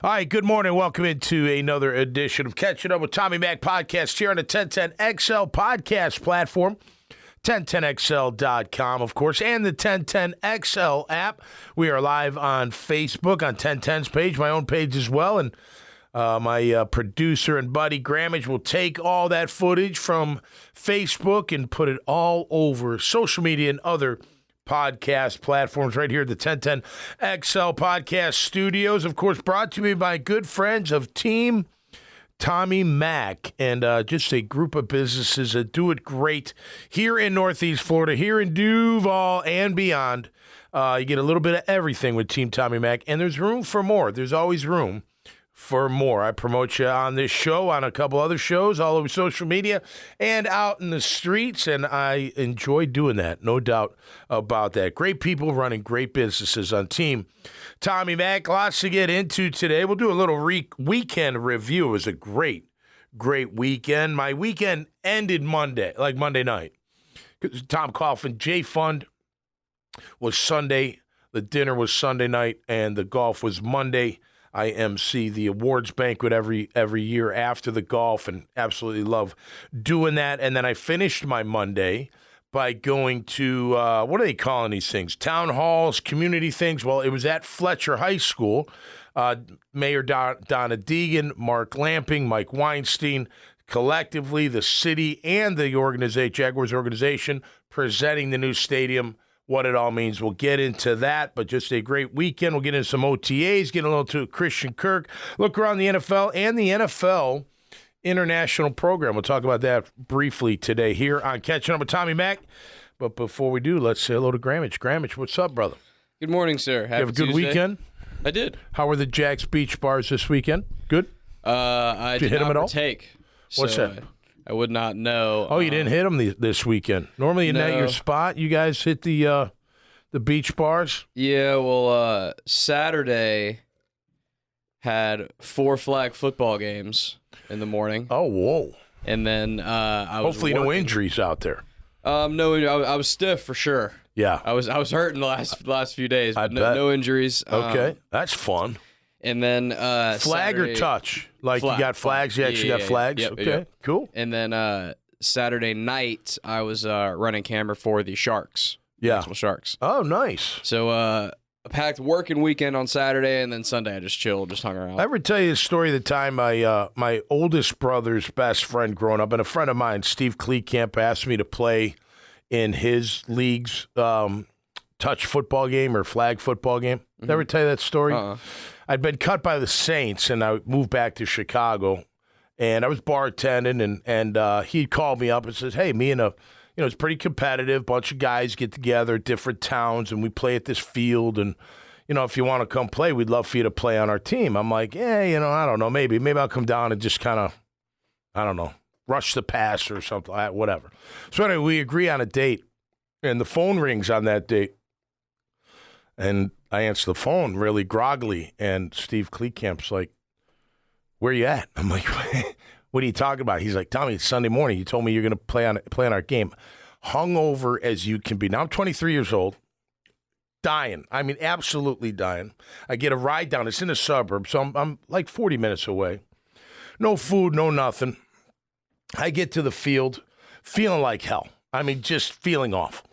All right, good morning. Welcome into another edition of Catching Up with Tommy Mac podcast here on the 1010XL podcast platform, 1010XL.com, of course, and the 1010XL app. We are live on Facebook on 1010's page, my own page as well, and my producer and buddy Grammage will take all that footage from Facebook and put it all over social media and other podcast platforms right here at the 1010XL podcast studios. Of course, brought to me by good friends of Team Tommy Mac and just a group of businesses that do it great here in Northeast Florida, here in Duval and beyond. You get a little bit of everything with Team Tommy Mac, and there's room for more. There's always room for more. I promote you on this show, on a couple other shows, all over social media, and out in the streets, and I enjoy doing that, no doubt about that. Great people running great businesses on Team Tommy Mac. Lots to get into today. We'll do a little weekend review. It was a great weekend. My weekend ended Monday night. Tom Coughlin, J Fund was Sunday. The dinner was Sunday night, and the golf was Monday. I MC the awards banquet every year after the golf and absolutely love doing that. And then I finished my Monday by going to, what are they calling these things? Town halls, community things. Well, it was at Fletcher High School. Mayor Donna Deegan, Mark Lamping, Mike Weinstein, collectively the city and the Jaguars organization presenting the new stadium. What it all means. We'll get into that, but just a great weekend. We'll get into some OTAs, get a little to Christian Kirk, look around the NFL and the NFL international program. We'll talk about that briefly today here on Catching Up with Tommy Mac. But before we do, let's say hello to Grammage. Grammage, what's up, brother? Good morning, sir. You have a good weekend? I did. How were the Jags beach bars this weekend? Good? I did hit them not at all? partake. What's that? I would not know. Oh, you didn't hit them this weekend. Normally, you net your spot. You guys hit the beach bars. Yeah, well, Saturday had 4 flag football games in the morning. Oh, whoa! And then I was hopefully no injuries out there. No, I was stiff for sure. Yeah, I was hurting the last few days. But no injuries. Okay, that's fun. And then flag Saturday, or touch? Like you got flags? You actually got flags? Yep, okay, yep. Cool. And then Saturday night, I was running camera for the Sharks. Yeah. National Sharks. Oh, nice. So a packed working weekend on Saturday, and then Sunday I just chilled, just hung around. I ever tell you the story of the time my oldest brother's best friend growing up, and a friend of mine, Steve Kleekamp, asked me to play in his league's touch football game or flag football game. Did I ever tell you that story? I'd been cut by the Saints, and I moved back to Chicago, and I was bartending, and he called me up and says, hey, me and it's pretty competitive, bunch of guys get together, different towns, and we play at this field, and, if you want to come play, we'd love for you to play on our team. I'm like, yeah, I don't know, maybe I'll come down and just kind of, I don't know, rush the pass or something, whatever. So anyway, we agree on a date, and the phone rings on that date, and I answer the phone really groggily, and Steve Kleekamp's like, where you at? I'm like, what are you talking about? He's like, Tommy, it's Sunday morning. You told me you're going to play on our game. Hungover as you can be. Now I'm 23 years old, dying. I mean, absolutely dying. I get a ride down. It's in the suburbs, so I'm like 40 minutes away. No food, no nothing. I get to the field feeling like hell. I mean, just feeling awful.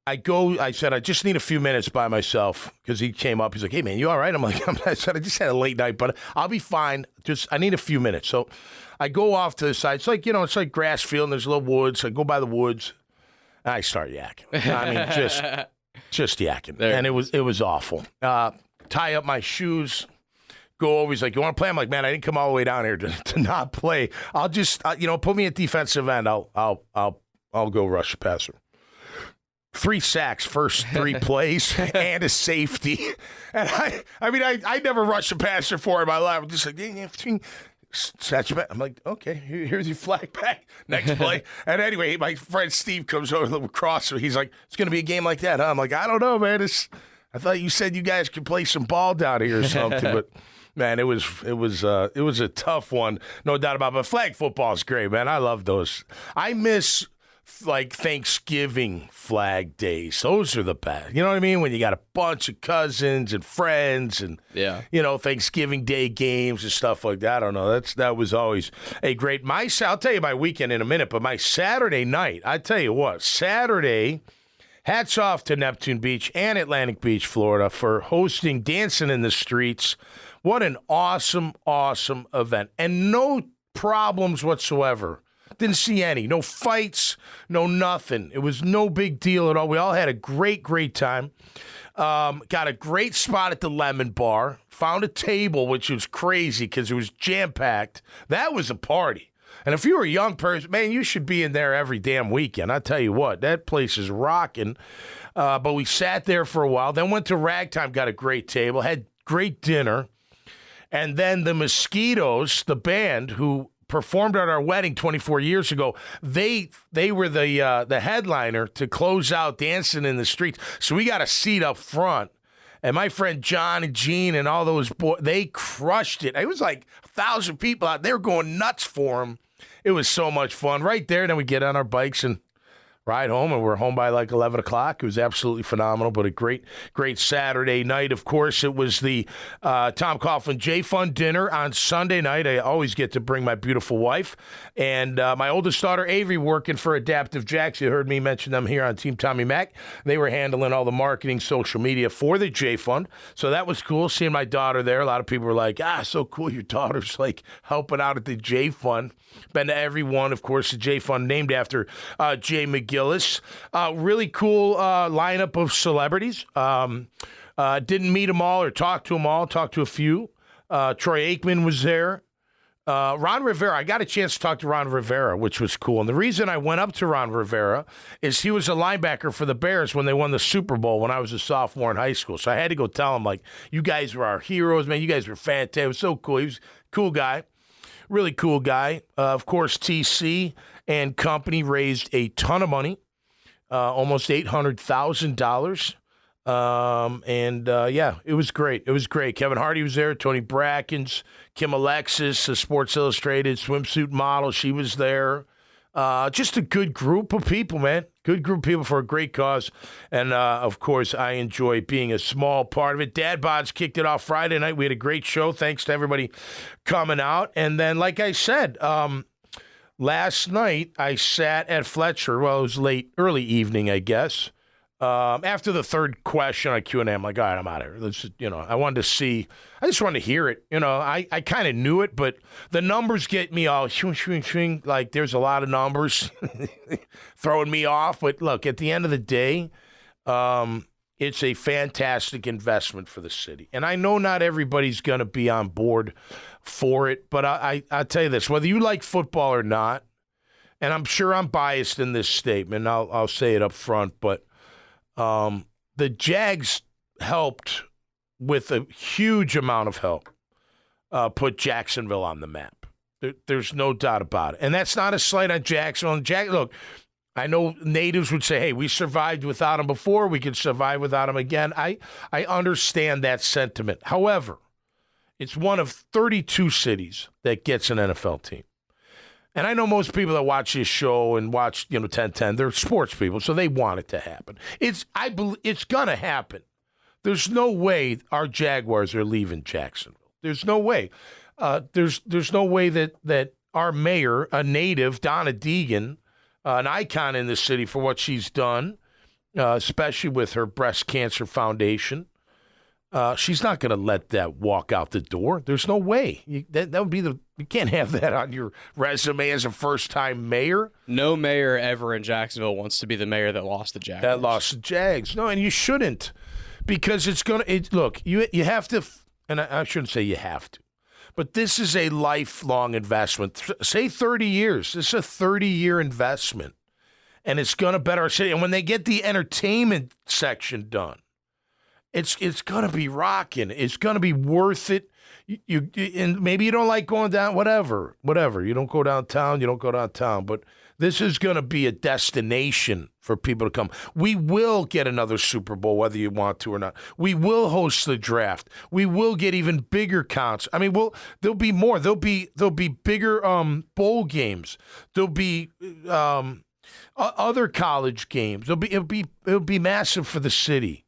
I said, I just need a few minutes by myself because he came up. He's like, hey, man, you all right? I'm like, I said, I just had a late night, but I'll be fine. I need a few minutes. So I go off to the side. It's like, it's like grass field and there's little woods. So I go by the woods. And I start yakking. I mean, just yakking. There. And it was awful. Tie up my shoes. Go over. He's like, you want to play? I'm like, man, I didn't come all the way down here to not play. I'll just, put me at defensive end. I'll go rush the passer. 3 sacks, first 3 plays, and a safety. And I never rushed a passer for in my life. I'm just like, I'm like, okay, here's your flag back. Next play. And anyway, my friend Steve comes over across me. He's like, it's going to be a game like that, huh? I'm like, I don't know, man. I thought you said you guys could play some ball down here or something, but man, it was a tough one, no doubt about it. But flag football is great, man. I love those. I miss like Thanksgiving flag days. Those are the best. You know what I mean? When you got a bunch of cousins and friends and, Thanksgiving Day games and stuff like that. I don't know. That was always a great. I'll tell you my weekend in a minute, but my Saturday night, I tell you what, Saturday, hats off to Neptune Beach and Atlantic Beach, Florida, for hosting Dancing in the Streets. What an awesome, awesome event. And no problems whatsoever. Didn't see any. No fights, no nothing. It was no big deal at all. We all had a great, great time. Got a great spot at the Lemon Bar. Found a table, which was crazy because it was jam-packed. That was a party. And if you were a young person, man, you should be in there every damn weekend. I tell you what, that place is rocking. But we sat there for a while. Then went to Ragtime, got a great table, had great dinner. And then the Mosquitoes, the band who performed at our wedding 24 years ago, they were the headliner to close out Dancing in the Streets. So we got a seat up front. And my friend John and Gene and all those boys, they crushed it. It was like 1,000 people out. They were going nuts for them. It was so much fun. Right there, then we get on our bikes and ride home, and we're home by like 11 o'clock. It was absolutely phenomenal, but a great, great Saturday night. Of course, it was the Tom Coughlin J Fund dinner on Sunday night. I always get to bring my beautiful wife and my oldest daughter, Avery, working for Adaptive Jags. You heard me mention them here on Team Tommy Mac. They were handling all the marketing, social media for the J Fund, so that was cool, seeing my daughter there. A lot of people were like, so cool, your daughter's like helping out at the J Fund. Been to every one, of course, the J Fund named after Jay McGillis. Really cool lineup of celebrities. Didn't meet them all or talk to them all. Talked to a few. Troy Aikman was there. Ron Rivera. I got a chance to talk to Ron Rivera, which was cool. And the reason I went up to Ron Rivera is he was a linebacker for the Bears when they won the Super Bowl when I was a sophomore in high school. So I had to go tell him, like, you guys were our heroes, man. You guys were fantastic. It was so cool. He was a cool guy. Really cool guy. Of course, TC and company raised a ton of money, almost $800,000. It was great. It was great. Kevin Hardy was there. Tony Brackens, Kim Alexis, the Sports Illustrated swimsuit model. She was there. Just a good group of people, man. Good group of people for a great cause. And, of course, I enjoy being a small part of it. Dad Bods kicked it off Friday night. We had a great show. Thanks to everybody coming out. And then, like I said, last night I sat at Fletcher. Well, it was early evening, I guess. After the third question on Q&A, I'm like, all right, I'm out of here. Let's, I just wanted to hear it. I kind of knew it, but the numbers get me all swing. Like, there's a lot of numbers throwing me off. But look, at the end of the day, it's a fantastic investment for the city. And I know not everybody's going to be on board for it, but I'll tell you this, whether you like football or not, and I'm sure I'm biased in this statement, I'll say it up front, but the Jags helped with a huge amount of help put Jacksonville on the map. There's no doubt about it. And that's not a slight on Jacksonville. Look, I know natives would say, hey, we survived without them before. We can survive without them again. I understand that sentiment. However, it's one of 32 cities that gets an NFL team. And I know most people that watch this show and watch, 1010, they're sports people, so they want it to happen. It's going to happen. There's no way our Jaguars are leaving Jacksonville. There's no way. There's no way that our mayor, a native, Donna Deegan, an icon in the city for what she's done, especially with her breast cancer foundation, she's not going to let that walk out the door. There's no way. That would be you can't have that on your resume as a first-time mayor. No mayor ever in Jacksonville wants to be the mayor that lost the Jags. That lost the Jags. No, and you shouldn't, because it's going to look, you have to, and I shouldn't say you have to, but this is a lifelong investment. Say 30 years. This is a 30-year investment, and it's going to better our city. And when they get the entertainment section done, it's going to be rocking. It's going to be worth it. And maybe you don't like going down, whatever. You don't go downtown, but this is going to be a destination for people to come. We will get another Super Bowl, whether you want to or not. We will host the draft. We will get even bigger counts. I mean, there'll be more. There'll be bigger bowl games. There'll be Other college games, it'll be massive for the city.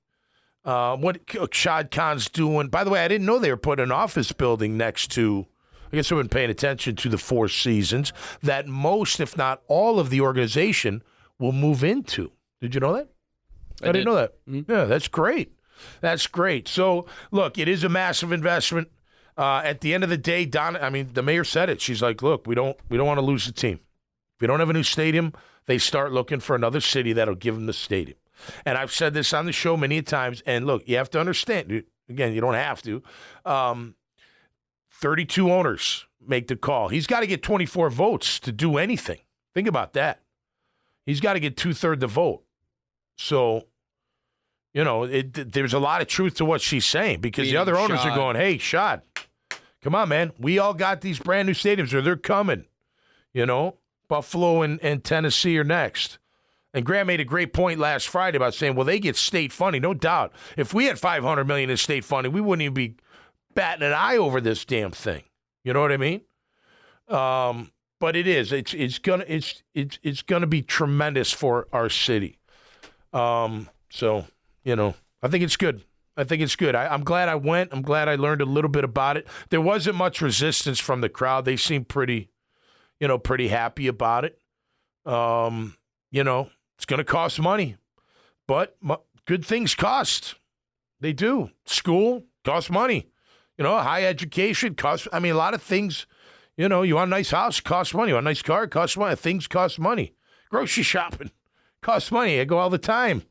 What Shad Khan's doing. By the way, I didn't know they were putting an office building next to. I guess I've been paying attention to the Four Seasons that most, if not all, of the organization will move into. Did you know that? I didn't know that. Mm-hmm. Yeah, that's great. That's great. So, look, it is a massive investment. At the end of the day, the mayor said it. She's like, look, we don't want to lose the team. If we don't have a new stadium, they start looking for another city that'll give them the stadium. And I've said this on the show many times. And look, you have to understand. Again, you don't have to. 32 owners make the call. He's got to get 24 votes to do anything. Think about that. He's got to get 2/3 the vote. So, there's a lot of truth to what she's saying because the other owners are going, hey, Shad, come on, man. We all got these brand new stadiums or they're coming. Buffalo and Tennessee are next. And Graham made a great point last Friday about saying, well, they get state funding, no doubt. If we had $500 million in state funding, we wouldn't even be batting an eye over this damn thing. You know what I mean? But it is. It's gonna be tremendous for our city. So I think it's good. I'm glad I went. I'm glad I learned a little bit about it. There wasn't much resistance from the crowd. They seemed pretty happy about it. It's going to cost money, but good things cost. They do. School costs money. High education costs. A lot of things. You want a nice house, costs money. You want a nice car, costs money. Things cost money. Grocery shopping costs money. I go all the time,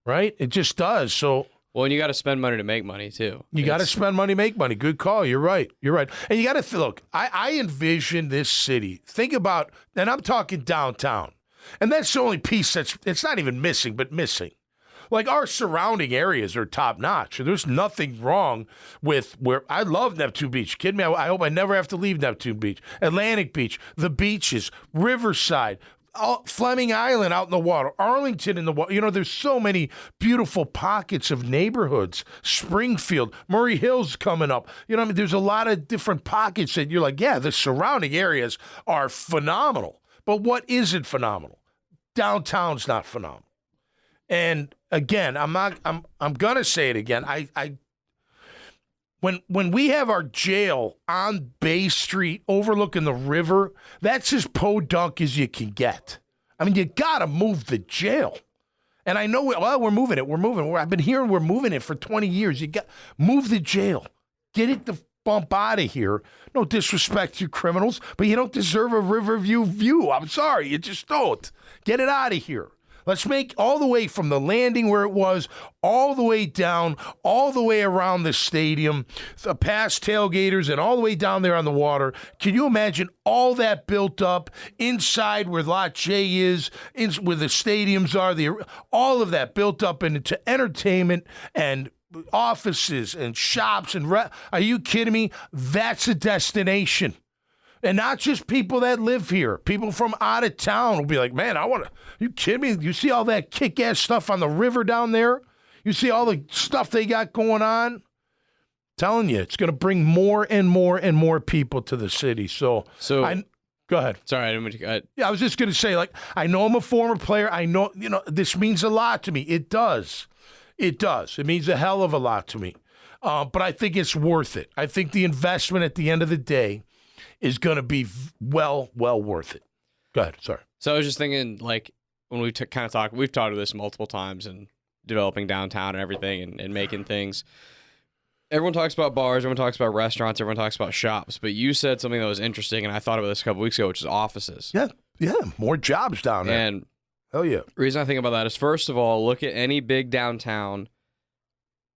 right? It just does. So. Well, and you got to spend money to make money, too. You got to spend money, make money. Good call. You're right. And you got to look, I envision this city. Think about, and I'm talking downtown. And that's the only piece it's not even missing, but missing. Like our surrounding areas are top notch. There's nothing wrong with where I love Neptune Beach. Kidding me? I hope I never have to leave Neptune Beach. Atlantic Beach, the beaches, Riverside, Fleming Island out in the water, Arlington in the water. There's so many beautiful pockets of neighborhoods. Springfield, Murray Hill's coming up. There's a lot of different pockets that you're like, yeah, the surrounding areas are phenomenal. But what isn't phenomenal? Downtown's not phenomenal. And again, I'm gonna say it again. When we have our jail on Bay Street overlooking the river, that's as podunk as you can get. You got to move the jail. And I know, we're moving it. I've been hearing we're moving it for 20 years. You got move the jail. Get it the bump out of here. No disrespect to criminals, but you don't deserve a Riverview view. I'm sorry. You just don't. Get it out of here. Let's make all the way from the landing where it was, all the way down, all the way around the stadium, past tailgaters, and all the way down there on the water. Can you imagine all that built up inside where Lot J is, where the stadiums are, all of that built up into entertainment and offices and shops and are you kidding me? That's a destination. And not just people that live here. People from out of town will be like, man, you kidding me? You see all that kick-ass stuff on the river down there? You see all the stuff they got going on? Telling you, it's going to bring more and more and more people to the city. So go ahead. Sorry, I didn't mean to cut. Yeah, I was just going to say, I know I'm a former player. I know, this means a lot to me. It does. It does. It means a hell of a lot to me. But I think it's worth it. I think the investment at the end of the day is going to be well worth it. Go ahead. Sorry. So I was just thinking, when we kind of talked, we've talked about this multiple times and developing downtown and everything and making things. Everyone talks about bars. Everyone talks about restaurants. Everyone talks about shops. But you said something that was interesting, and I thought about this a couple weeks ago, which is offices. Yeah. More jobs down there. And hell yeah. The reason I think about that is, first of all, look at any big downtown.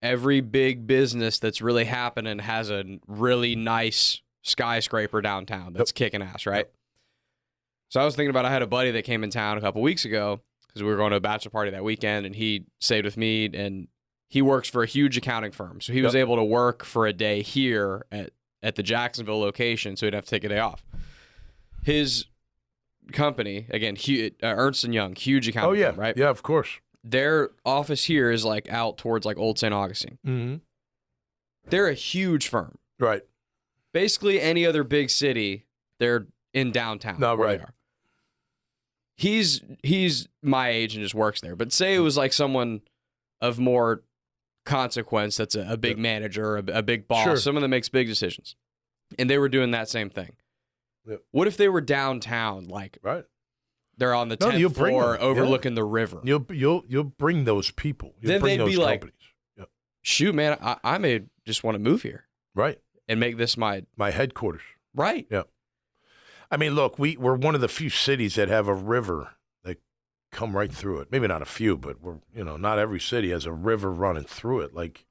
Every big business that's really happening has a really nice skyscraper downtown that's kicking ass, right? So I was thinking about, I had a buddy that came in town a couple weeks ago because we were going to a bachelor party that weekend, and he stayed with me, and he works for a huge accounting firm. So he was able to work for a day here at the Jacksonville location, so he'd have to take a day off. His company, again, Ernst & Young, huge accounting firm, right? Yeah, of course. Their office here is out towards Old St. Augustine. Mm-hmm. They're a huge firm. Right. Basically any other big city, they're in downtown. No, right. They are. he's my age and just works there. But say it was like someone of more consequence that's a big manager, a big boss, someone that makes big decisions, and they were doing that same thing. Yep. What if they were downtown, like they're on the 10th floor overlooking the river? You'll bring those people. You'll then bring they'd those be companies. like, shoot, man, I may just want to move here. Right. And make this my headquarters. Right. Yeah. I mean, look, we're one of the few cities that have a river that come right through it. Maybe not a few, but not every city has a river running through it like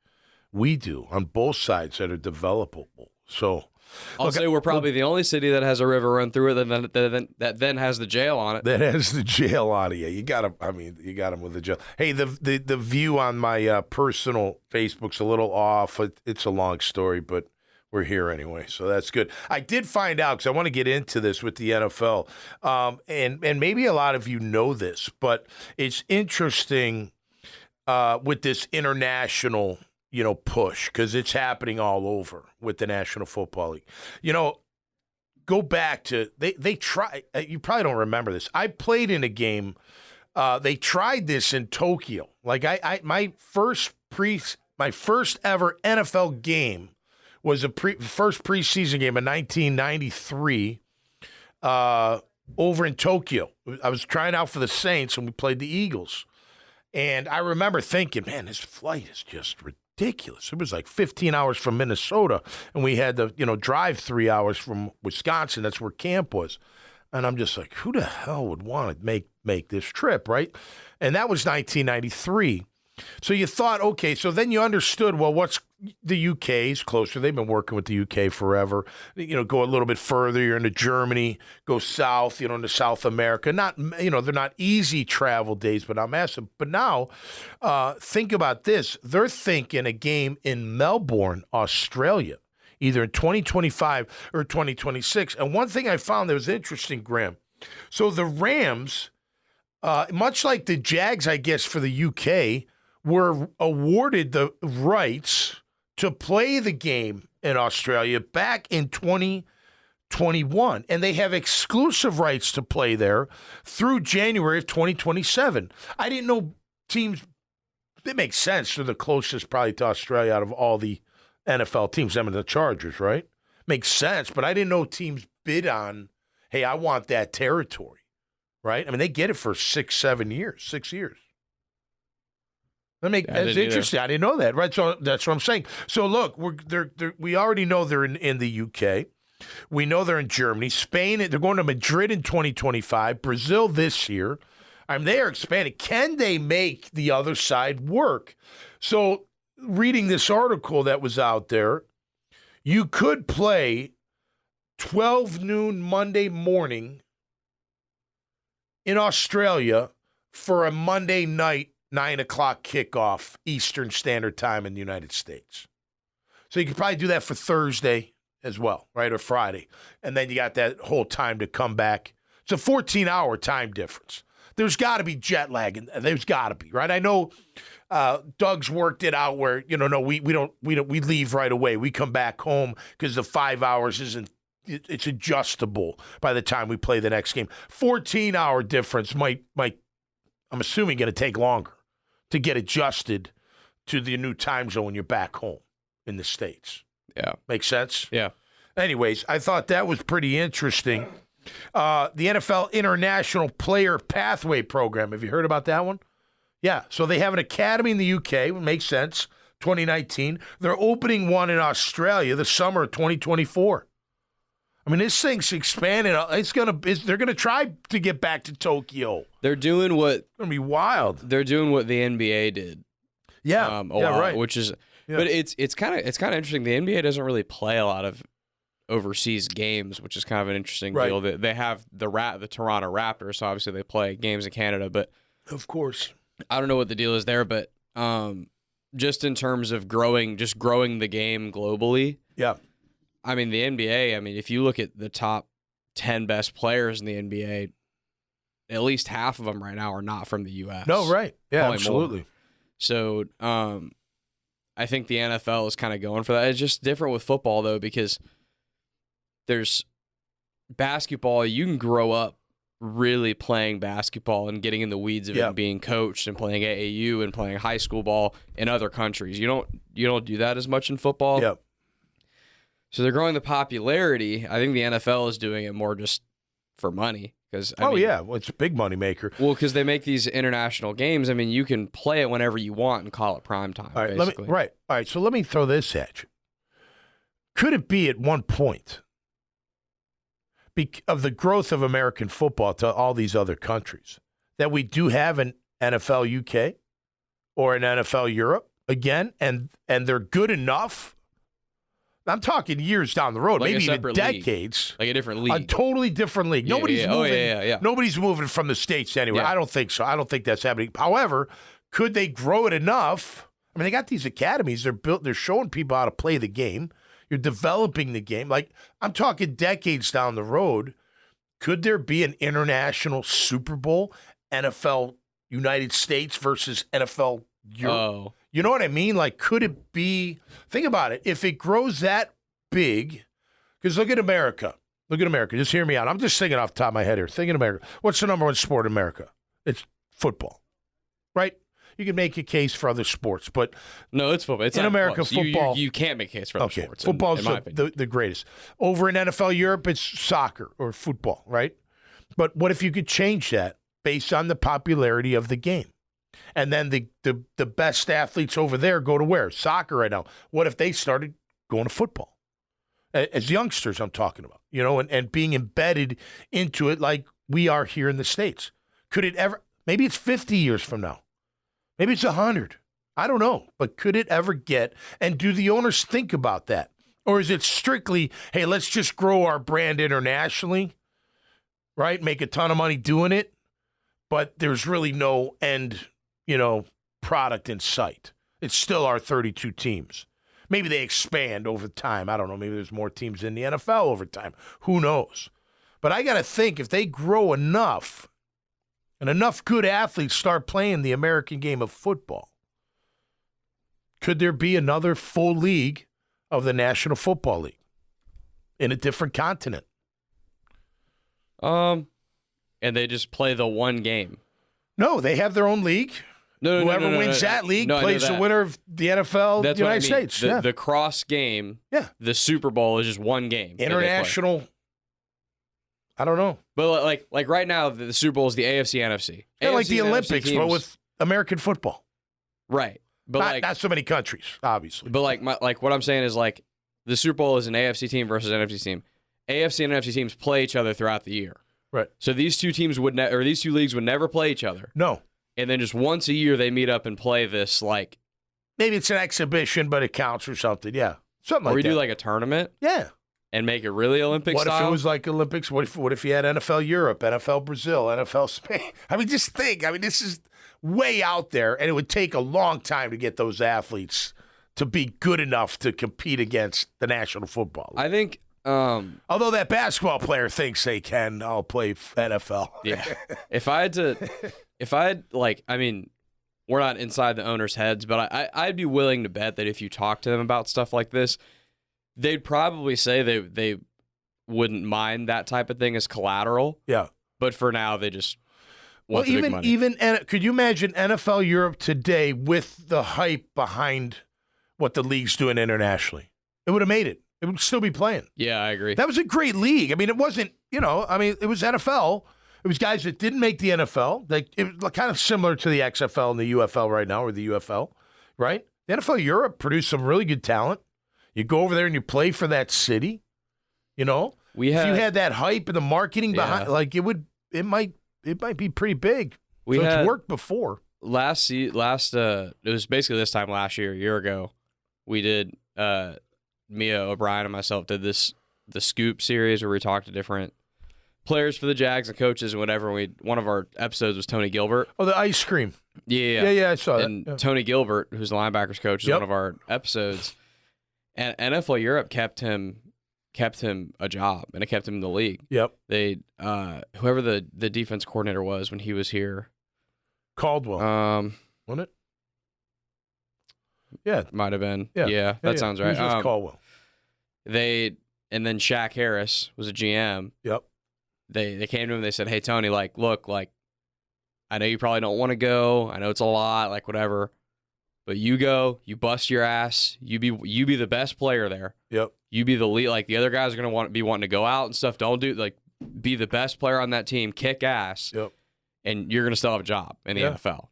we do on both sides that are developable. So I'll say we're probably the only city that has a river run through it that then has the jail on it. That has the jail on it. Yeah, you got him with the jail. Hey, the view on my personal Facebook's a little off. It's a long story, but we're here anyway, so that's good. I did find out, because I want to get into this with the NFL, and maybe a lot of you know this, but it's interesting with this international push, because it's happening all over with the National Football League. Go back to they try. You probably don't remember this. I played in a game. They tried this in Tokyo. Like my first ever NFL game was first preseason game in 1993 over in Tokyo. I was trying out for the Saints, and we played the Eagles. And I remember thinking, man, this flight is just ridiculous. It was like 15 hours from Minnesota, and we had to drive 3 hours from Wisconsin. That's where camp was. And I'm just like, who the hell would want to make this trip, right? And that was 1993. So you thought, okay, so then you understood, well, what's the UK's closer. They've been working with the UK forever. Go a little bit further, you're into Germany, go south, into South America. Not, they're not easy travel days, but not massive. But now, think about this. They're thinking a game in Melbourne, Australia, either in 2025 or 2026. And one thing I found that was interesting, Graham. So the Rams, much like the Jags, I guess, for the UK, were awarded the rights to play the game in Australia back in 2021. And they have exclusive rights to play there through January of 2027. I didn't know teams, it makes sense. They're the closest probably to Australia out of all the NFL teams. Them and the Chargers, right? Makes sense. But I didn't know teams bid on, hey, I want that territory, right? I mean, they get it for 6 years. That's interesting. I didn't know that, right? So that's what I'm saying. So look, we already know they're in the UK. We know they're in Germany, Spain. They're going to Madrid in 2025, Brazil this year. I mean, they are expanding. Can they make the other side work? So reading this article that was out there, you could play 12 noon Monday morning in Australia for a Monday night 9 o'clock kickoff Eastern Standard Time in the United States. So you could probably do that for Thursday as well, right, or Friday. And then you got that whole time to come back. It's a 14-hour time difference. There's got to be jet lag, and there's got to be, right? I know Doug's worked it out where, we leave right away. We come back home because the 5 hours it's adjustable by the time we play the next game. 14-hour difference might I'm assuming going to take longer to get adjusted to the new time zone when you're back home in the States. Yeah. Make sense? Yeah. Anyways, I thought that was pretty interesting. The NFL International Player Pathway Program. Have you heard about that one? Yeah. So they have an academy in the UK. It makes sense. 2019. They're opening one in Australia the summer of 2024. I mean, this thing's expanding. They're gonna try to get back to Tokyo. They're doing what it's gonna be wild. They're doing what the NBA did. Yeah, right. Which is, but it's kind of interesting. The NBA doesn't really play a lot of overseas games, which is kind of an interesting deal. They have the Toronto Raptors, so obviously they play games in Canada. But of course, I don't know what the deal is there. But just in terms of growing the game globally, yeah. I mean, the NBA, if you look at the top 10 best players in the NBA, at least half of them right now are not from the U.S. No, right. Yeah, Probably absolutely. More. So I think the NFL is kind of going for that. It's just different with football, though, because there's basketball. You can grow up really playing basketball and getting in the weeds of it and being coached and playing AAU and playing high school ball in other countries. You don't do that as much in football. Yep. So they're growing the popularity. I think the NFL is doing it more just for money. Well, it's a big money maker. Well, because they make these international games. I mean, you can play it whenever you want and call it prime time. All right, basically. All right, so let me throw this at you. Could it be at one point of the growth of American football to all these other countries that we do have an NFL UK or an NFL Europe again, and they're good enough? I'm talking years down the road, like maybe even decades. League. Like a different league. A totally different league. Nobody's moving. Nobody's moving from the States anywhere. I don't think so. I don't think that's happening. However, could they grow it enough? I mean, they got these academies. They're showing people how to play the game. You're developing the game. Like, I'm talking decades down the road. Could there be an international Super Bowl, NFL United States versus NFL Europe? Oh. You know what I mean? Like, could it be? Think about it. If it grows that big, because look at America. Look at America. Just hear me out. I'm just thinking off the top of my head here. Thinking America. What's the number one sport in America? It's football, right? You can make a case for other sports, but no, it's football. It's in America, close. football. You can't make a case for other sports. Football's in my opinion. the greatest. Over in NFL Europe, it's soccer or football, right? But what if you could change that based on the popularity of the game? And then the best athletes over there go to where? Soccer right now. What if they started going to football? As youngsters, I'm talking about, and being embedded into it like we are here in the States. Could it ever, maybe it's 50 years from now. Maybe it's 100. I don't know. But could it ever get, and do the owners think about that? Or is it strictly, hey, let's just grow our brand internationally, right? Make a ton of money doing it, but there's really no end, product in sight. It's still our 32 teams. Maybe they expand over time. I don't know. Maybe there's more teams in the NFL over time. Who knows? But I got to think if they grow enough and enough good athletes start playing the American game of football, could there be another full league of the National Football League in a different continent? And they just play the one game. No, they have their own league. Whoever wins that league plays the winner of the NFL United States. The cross game, the Super Bowl is just one game. International, I don't know. But like right now, the Super Bowl is the AFC, NFC. Yeah, like the Olympics, but with American football. Right. But not so many countries, obviously. But like what I'm saying is like the Super Bowl is an AFC team versus an NFC team. AFC and NFC teams play each other throughout the year. Right. So these two teams these two leagues would never play each other. No. And then just once a year they meet up and play this like maybe it's an exhibition, but it counts or something. Yeah. Something like that. Or we do like a tournament. Yeah. And make it really Olympic style. What if it was like Olympics? What if you had NFL Europe, NFL Brazil, NFL Spain? I mean, just think. I mean, this is way out there, and it would take a long time to get those athletes to be good enough to compete against the National Football League. I think although that basketball player thinks they can, I'll play NFL. Yeah. If I had I mean, we're not inside the owners' heads, but I'd be willing to bet that if you talk to them about stuff like this, they'd probably say they wouldn't mind that type of thing as collateral. Yeah. But for now, they just want the big money. Even could you imagine NFL Europe today with the hype behind what the league's doing internationally? It would have made it. It would still be playing. Yeah, I agree. That was a great league. I mean, it wasn't, it was NFL. It was guys that didn't make the NFL. It was kind of similar to the XFL and the UFL right now, or the UFL, right? The NFL Europe produced some really good talent. You go over there and you play for that city, if you had that hype and the marketing behind, like it might be pretty big. It's worked before. It was basically this time last year, a year ago, we did, Mia O'Brien and myself did the Scoop series where we talked to different players for the Jags and coaches and whatever. One of our episodes was Tony Gilbert. Oh, the ice cream. Yeah, I saw that. And Tony Gilbert, who's the linebackers coach, is one of our episodes. And NFL Europe kept him a job, and it kept him in the league. Yep. They whoever the defense coordinator was when he was here, Caldwell. Wasn't it? Yeah, might have been. Yeah, that sounds right. It was Caldwell. And then Shaq Harris was a GM. Yep. they came to him. They said, "Hey Tony, like, look, like, I know you probably don't want to go. I know it's a lot, like whatever, but you go, you bust your ass. You be the best player there. Yep. You be the lead. Like the other guys are gonna be wanting to go out and stuff. Don't do like be the best player on that team. Kick ass. Yep. And you're gonna still have a job in the NFL.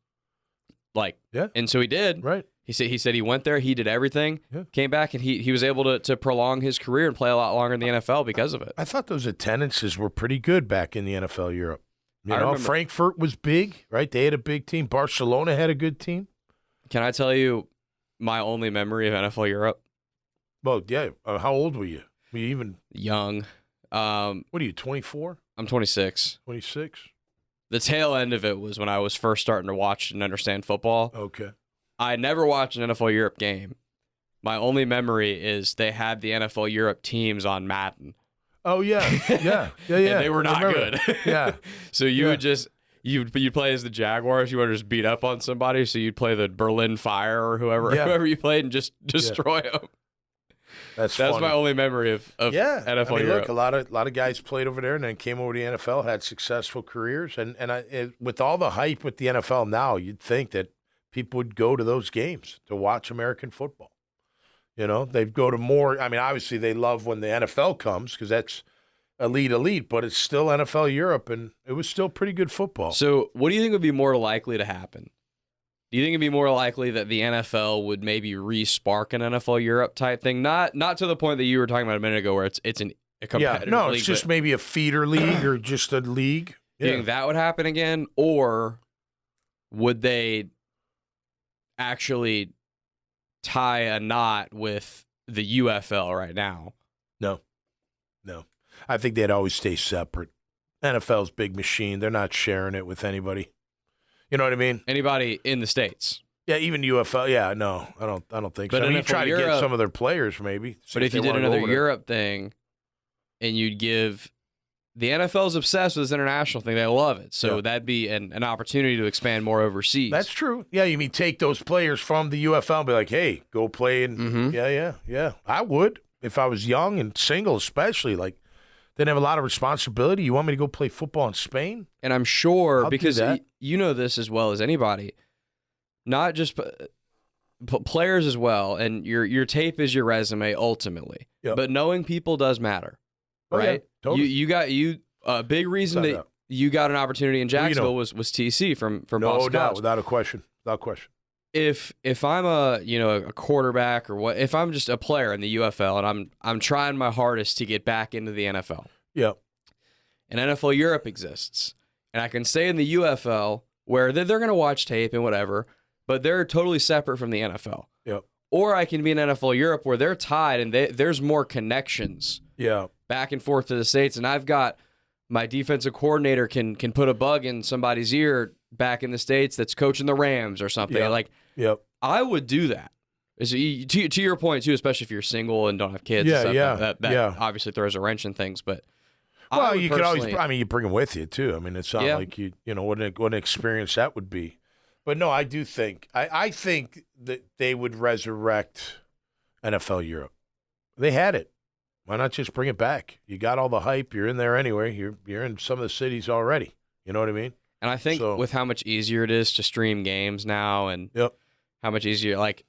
Like, and so he did. Right. He said he went there, he did everything, Yeah. came back, and he was able to prolong his career and play a lot longer in the NFL because of it. I thought those attendances were pretty good back in the NFL Europe. You know, remember, Frankfurt was big, right? They had a big team. Barcelona had a good team. Can I tell you my only memory of NFL Europe? Well, yeah. How old were you? Were you even young? What are you, 24? I'm 26. 26? The tail end of it was when I was first starting to watch and understand football. Okay. I never watched an NFL Europe game. My only memory is they had the NFL Europe teams on Madden. Oh, yeah. Yeah. Yeah, yeah. And they were not good. Yeah. So you would just, you'd play as the Jaguars. You would just beat up on somebody. So you'd play the Berlin Fire or whoever you played and just destroy them. That's my only memory of NFL Europe. Look, a lot of guys played over there and then came over to the NFL, had successful careers. With all the hype with the NFL now, you'd think that people would go to those games to watch American football. You know, they'd go to more. I mean, obviously they love when the NFL comes because that's elite, but it's still NFL Europe, and it was still pretty good football. So what do you think would be more likely to happen? Do you think it'd be more likely that the NFL would maybe re-spark an NFL Europe type thing? Not to the point that you were talking about a minute ago where it's a competitive league. It's just maybe a feeder league or just a league. Do you think that would happen again? Or would they actually tie a knot with the UFL right now? No. I think they'd always stay separate. NFL's big machine. They're not sharing it with anybody. You know what I mean? Anybody in the States? Yeah, even UFL. Yeah, no, I don't think so. I mean, you try to get some of their players, maybe. But if you did another Europe thing, and you'd give the NFL's obsessed with this international thing, they love it. So that'd be an opportunity to expand more overseas. That's true. Yeah, you mean take those players from the UFL and be like, hey, go play in. Yeah. I would if I was young and single, especially like. Didn't have a lot of responsibility. You want me to go play football in Spain? And I'm sure, because you know this as well as anybody, not just players as well, and your tape is your resume ultimately. Yep. But knowing people does matter, right? Yeah, totally. You got a big reason that you got an opportunity in Jacksonville was TC from Boston College. Without question. If I'm a quarterback or if I'm just a player in the UFL and I'm trying my hardest to get back into the NFL. Yeah. And NFL Europe exists. And I can stay in the UFL where they're going to watch tape and whatever, but they're totally separate from the NFL. Yep. Or I can be in NFL Europe where they're tied and there's more connections. Yeah. Back and forth to the States, and I've got my defensive coordinator can put a bug in somebody's ear back in the States that's coaching the Rams or something. I would do that. To your point, too, especially if you're single and don't have kids. That obviously throws a wrench in things. But you could always. I mean, you bring them with you too. I mean, it's not like what an experience that would be. But no, I do think I think that they would resurrect NFL Europe. They had it. Why not just bring it back? You got all the hype. You're in there anyway. You're in some of the cities already. You know what I mean? And I think with how much easier it is to stream games now, and how much easier, like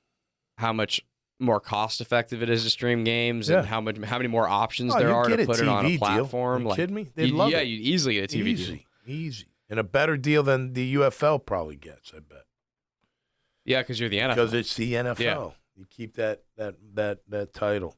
how much more cost effective it is to stream games, and how many more options there are to put it on a platform. Are you kidding me? They'd love it. You'd easily get a TV deal. Easy. And a better deal than the UFL probably gets, I bet. Yeah, because you're the NFL. Because it's the NFL. Yeah. You keep that title.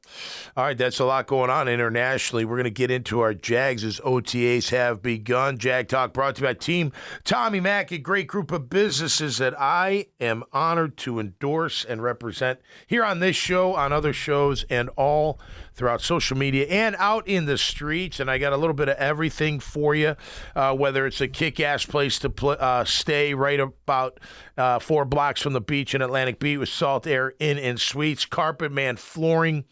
All right, that's a lot going on internationally. We're going to get into our Jags as OTAs have begun. Jag Talk brought to you by Team Tommy Mack, a great group of businesses that I am honored to endorse and represent here on this show, on other shows, and all throughout social media and out in the streets. And I got a little bit of everything for you, whether it's a kick-ass place to stay right about 4 blocks from the beach in Atlantic Beach with Salt Air Inn and Suites, Carpet Man Flooring,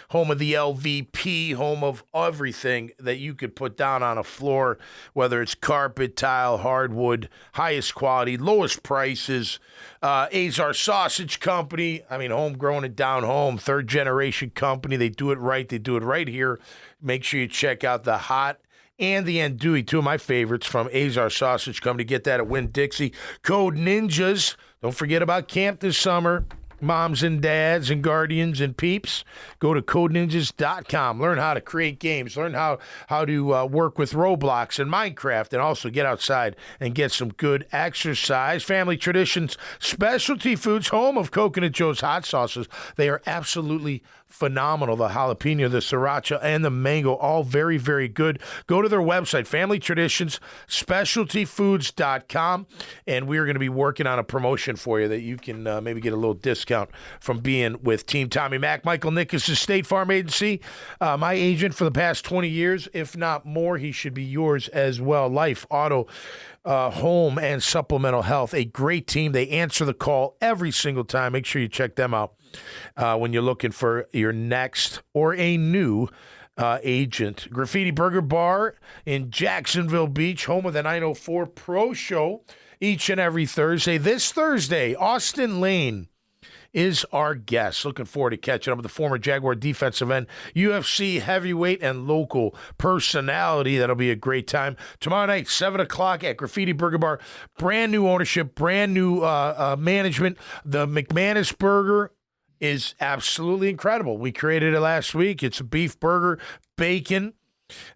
home of the LVP, home of everything that you could put down on a floor, whether it's carpet, tile, hardwood, highest quality, lowest prices. Azar Sausage Company, I mean, homegrown and down home, third-generation company. They do it right. They do it right here. Make sure you check out the hot and the andouille, two of my favorites from Azar Sausage Company. Get that at Winn-Dixie. Code NINJAS. Don't forget about camp this summer. Moms and dads and guardians and peeps, go to codeninjas.com. Learn how to create games. Learn how to work with Roblox and Minecraft, and also get outside and get some good exercise. Family Traditions Specialty Foods, home of Coconut Joe's hot sauces. They are absolutely phenomenal. The jalapeno, the sriracha, and the mango, all very, very good. Go to their website, Family Traditions Specialtyfoods.com, and we're going to be working on a promotion for you that you can maybe get a little discount from being with Team Tommy Mac. Michael Nickus' State Farm Agency, my agent for the past 20 years, if not more. He should be yours as well. Life, auto, home, and supplemental health. A great team. They answer the call every single time. Make sure you check them out when you're looking for your next or a new agent. Graffiti Burger Bar in Jacksonville Beach, home of the 904 Pro Show each and every Thursday. This Thursday, Austin Lane is our guest. Looking forward to catching up with the former Jaguar defensive end, UFC heavyweight, and local personality. That'll be a great time. Tomorrow night, 7 o'clock at Graffiti Burger Bar. Brand new ownership, brand new management. The McManus Burger is absolutely incredible. We created it last week. It's a beef burger, bacon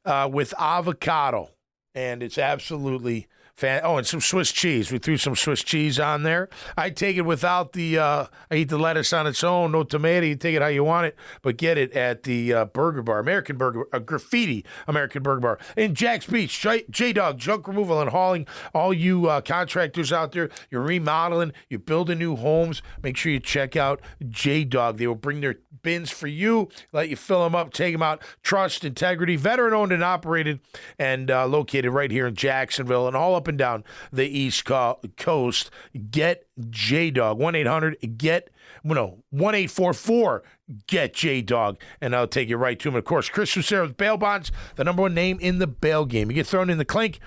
with avocado, and it's absolutely and some Swiss cheese. We threw some Swiss cheese on there. I take it without the I eat the lettuce on its own, no tomato. You take it how you want it, but get it at the Burger Bar, American Burger, Graffiti American Burger Bar in Jax Beach. J-Dog, junk removal and hauling. All you contractors out there, you're remodeling, you're building new homes, make sure you check out J-Dog. They will bring their bins for you, let you fill them up, take them out. Trust, integrity, veteran-owned and operated, and located right here in Jacksonville and all up and down the East Coast. Get J-Dog. 1-844-GET-J-Dog, and I'll take you right to him. Of course, Chris Lucero with Bail Bonds, the number one name in the bail game. You get thrown in the clink,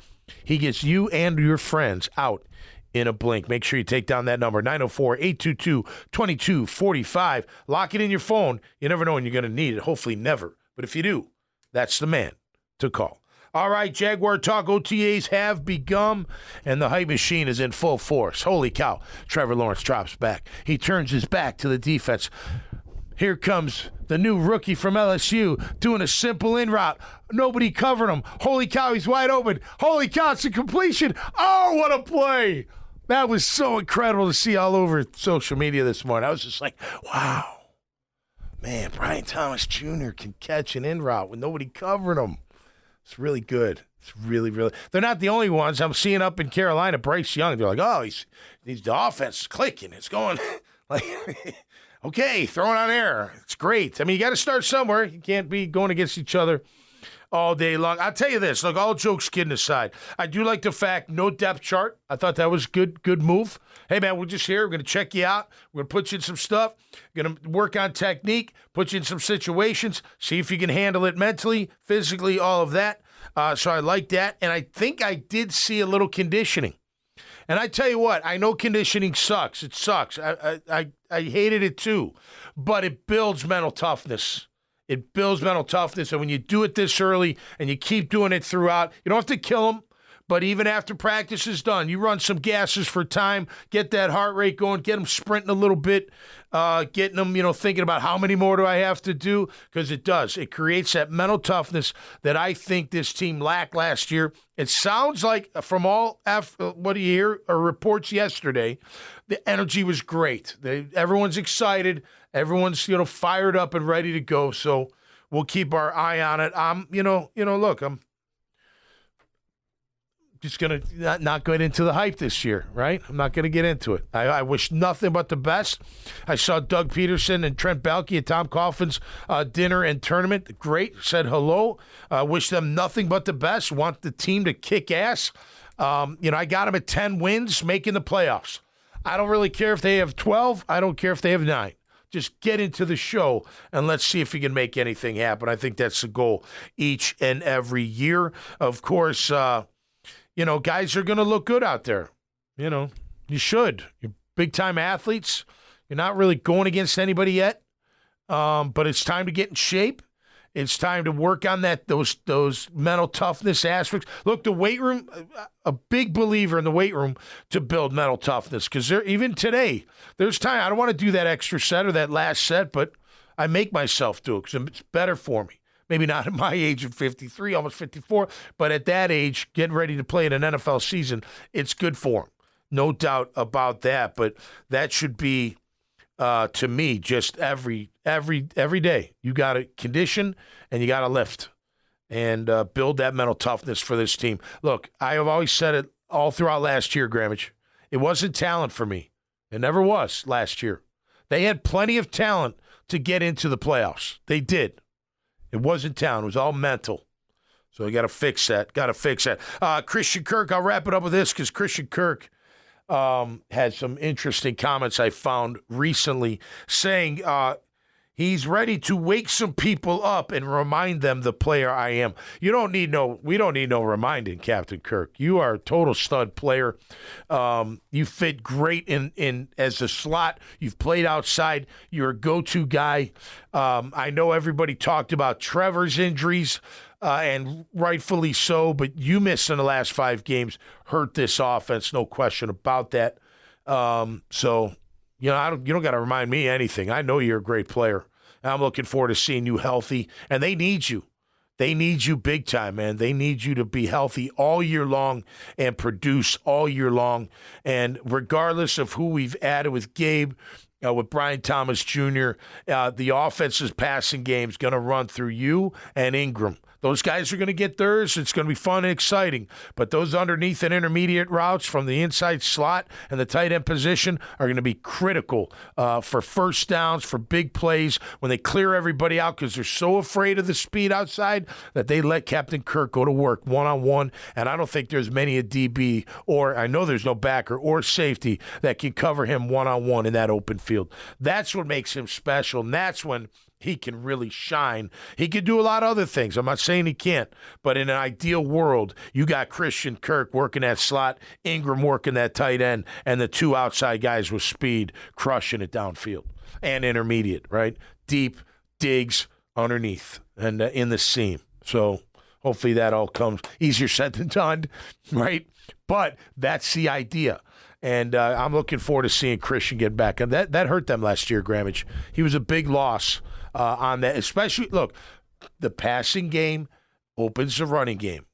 he gets you and your friends out in a blink. Make sure you take down that number, 904-822-2245. Lock it in your phone. You never know when you're going to need it. Hopefully never. But if you do, that's the man to call. All right, Jaguar Talk OTAs have begun, and the hype machine is in full force. Holy cow. Trevor Lawrence drops back. He turns his back to the defense. Here comes the new rookie from LSU doing a simple in route. Nobody covered him. Holy cow, he's wide open. Holy cow, it's a completion. Oh, what a play. That was so incredible to see all over social media this morning. I was just like, wow. Man, Brian Thomas Jr. can catch an in route with nobody covering him. It's really good. It's really, really. They're not the only ones. I'm seeing up in Carolina, Bryce Young. They're like, oh, he's the offense is clicking. It's going like, okay, throw it on air. It's great. I mean, you got to start somewhere. You can't be going against each other all day long. I'll tell you this. Look, all jokes kidding aside, I do like the fact no depth chart. I thought that was good move. Hey, man, we're just here. We're going to check you out. We're going to put you in some stuff. We're going to work on technique, put you in some situations, see if you can handle it mentally, physically, all of that. So I like that. And I think I did see a little conditioning. And I tell you what, I know conditioning sucks. It sucks. I hated it too. But it builds mental toughness. It builds mental toughness. And when you do it this early and you keep doing it throughout, you don't have to kill them. But even after practice is done, you run some gases for time, get that heart rate going, get them sprinting a little bit, getting them, thinking about how many more do I have to do? Because it does. It creates that mental toughness that I think this team lacked last year. It sounds like from all what do you hear or reports yesterday, the energy was great. Everyone's excited. Everyone's fired up and ready to go. So we'll keep our eye on it. Look, I'm just going to not get into the hype this year, right? I'm not going to get into it. I wish nothing but the best. I saw Doug Peterson and Trent Baalke at Tom Coughlin's dinner and tournament. Great. Said hello. Wish them nothing but the best. Want the team to kick ass. I got them at 10 wins, making the playoffs. I don't really care if they have 12. I don't care if they have 9. Just get into the show and let's see if you can make anything happen. I think that's the goal each and every year. Of course, guys are going to look good out there. You should. You're big-time athletes. You're not really going against anybody yet, but it's time to get in shape. It's time to work on those mental toughness aspects. Look, the weight room, a big believer in the weight room to build mental toughness, because even today, there's time. I don't want to do that extra set or that last set, but I make myself do it because it's better for me. Maybe not at my age of 53, almost 54, but at that age, getting ready to play in an NFL season, it's good for him. No doubt about that, but that should be, to me, just every day. You got to condition and you got to lift and build that mental toughness for this team. Look, I have always said it all throughout last year, Grammage. It wasn't talent for me. It never was last year. They had plenty of talent to get into the playoffs. They did. It wasn't talent. It was all mental. So we got to fix that. Christian Kirk, I'll wrap it up with this because Christian Kirk had some interesting comments I found recently saying he's ready to wake some people up and remind them the player I am. We don't need no reminding, Captain Kirk. You are a total stud player. You fit great in as a slot. You've played outside. You're a go-to guy. I know everybody talked about Trevor's injuries, and rightfully so, but you missed in the last 5 games hurt this offense, no question about that. So, you don't got to remind me anything. I know you're a great player. I'm looking forward to seeing you healthy, and they need you. They need you big time, man. They need you to be healthy all year long and produce all year long. And regardless of who we've added with Gabe, with Brian Thomas Jr., the offense's passing game is going to run through you and Ingram. Those guys are going to get theirs. It's going to be fun and exciting. But those underneath and intermediate routes from the inside slot and the tight end position are going to be critical for first downs, for big plays, when they clear everybody out because they're so afraid of the speed outside that they let Captain Kirk go to work one-on-one. And I don't think there's many a DB, or I know there's no backer or safety that can cover him one-on-one in that open field. That's what makes him special, and that's when he can really shine. He can do a lot of other things. I'm not saying he can't, but in an ideal world, you got Christian Kirk working that slot, Ingram working that tight end, and the 2 outside guys with speed crushing it downfield and intermediate, right? Deep digs underneath and in the seam. So hopefully that all comes easier said than done, right? But that's the idea. And I'm looking forward to seeing Christian get back. And that hurt them last year, Grammage. He was a big loss on that. Especially, look, the passing game opens the running game.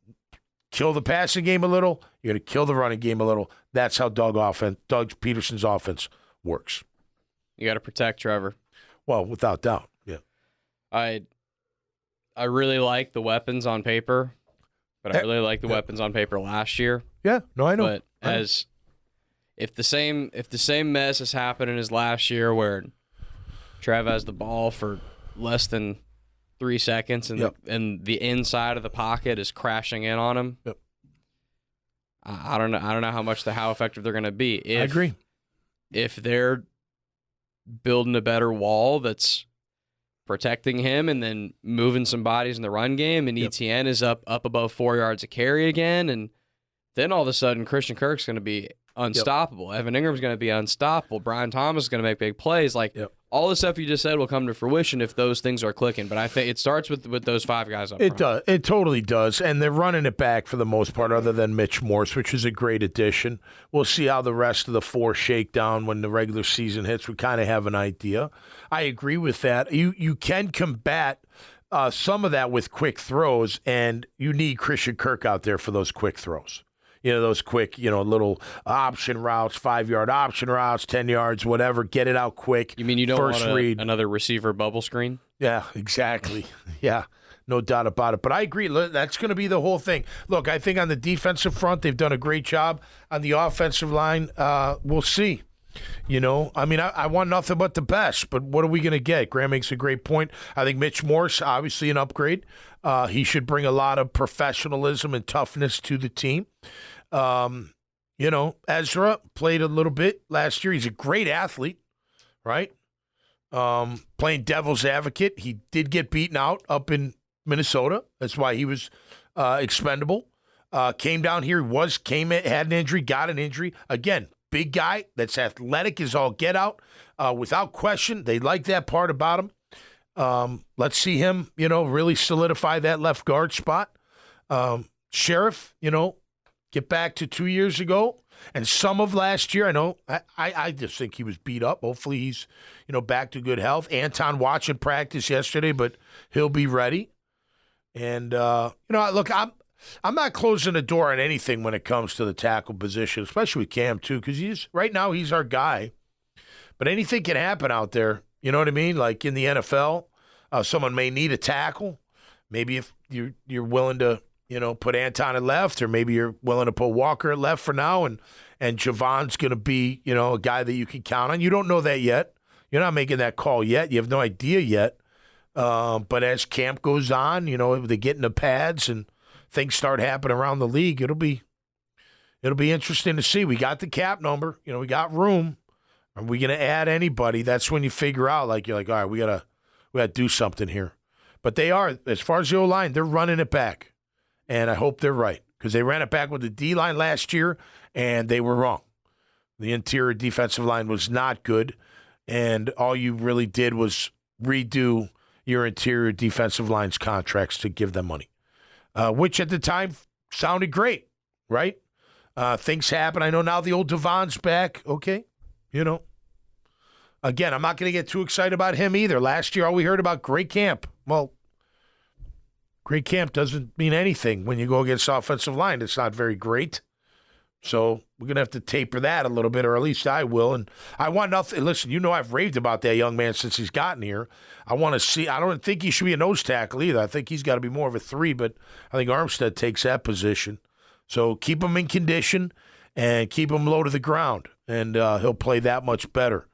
Kill the passing game a little, you're going to kill the running game a little. That's how Doug Peterson's offense works. You got to protect Trevor. Well, without doubt, yeah. I really like the weapons on paper, but I really like the weapons on paper last year. Yeah, no, I know. But if the same mess has happened in his last year where Trev has the ball for less than 3 seconds and the inside of the pocket is crashing in on him. Yep. I don't know how effective they're going to be. I agree. If they're building a better wall that's protecting him and then moving some bodies in the run game, and ETN is up above 4 yards a carry again, and then all of a sudden Christian Kirk's going to be unstoppable. Evan Ingram's going to be unstoppable. Brian Thomas is going to make big plays. All the stuff you just said will come to fruition if those things are clicking. But I think it starts with those 5 guys up front. It does. It totally does. And they're running it back for the most part, other than Mitch Morse, which is a great addition. We'll see how the rest of the 4 shake down when the regular season hits. We kind of have an idea. I agree with that. You can combat some of that with quick throws, and you need Christian Kirk out there for those quick throws. Those quick, little option routes, 5-yard option routes, 10 yards, whatever. Get it out quick. You mean you don't First want read. Another receiver bubble screen? Yeah, exactly. Yeah, no doubt about it. But I agree. That's going to be the whole thing. Look, I think on the defensive front, they've done a great job. On the offensive line, we'll see. I want nothing but the best, but what are we going to get? Graham makes a great point. I think Mitch Morse, obviously an upgrade. He should bring a lot of professionalism and toughness to the team. Ezra played a little bit last year. He's a great athlete, right? Playing devil's advocate. He did get beaten out up in Minnesota. That's why he was expendable. Came down here, had an injury, got an injury. Again, big guy that's athletic as all get out. Without question, they like that part about him. Let's see him, really solidify that left guard spot. Sheriff, get back to 2 years ago and some of last year. I know I just think he was beat up. Hopefully he's, back to good health. Anton watching practice yesterday, but he'll be ready. And, look, I'm not closing the door on anything when it comes to the tackle position, especially with Cam, too, because right now he's our guy. But anything can happen out there. You know what I mean? Like in the NFL, someone may need a tackle. Maybe if you're willing to, put Anton at left, or maybe you're willing to put Walker at left for now, and Javon's going to be, a guy that you can count on. You don't know that yet. You're not making that call yet. You have no idea yet. But as camp goes on, they get in the pads and things start happening around the league, it'll be interesting to see. We got the cap number. We got room. Are we going to add anybody? That's when you figure out, you're like, all right, we got to do something here. But they are, as far as the O-line, they're running it back. And I hope they're right, because they ran it back with the D-line last year, and they were wrong. The interior defensive line was not good, and all you really did was redo your interior defensive line's contracts to give them money, which at the time sounded great, right? Things happen. I know now the old Devon's back. Okay, Again, I'm not going to get too excited about him either. Last year, all we heard about great camp. Well, great camp doesn't mean anything when you go against offensive line. It's not very great. So we're going to have to taper that a little bit, or at least I will. And I want nothing. Listen, I've raved about that young man since he's gotten here. I want to see. I don't think he should be a nose tackle either. I think he's got to be more of a 3, but I think Armstead takes that position. So keep him in condition and keep him low to the ground, and he'll play that much better.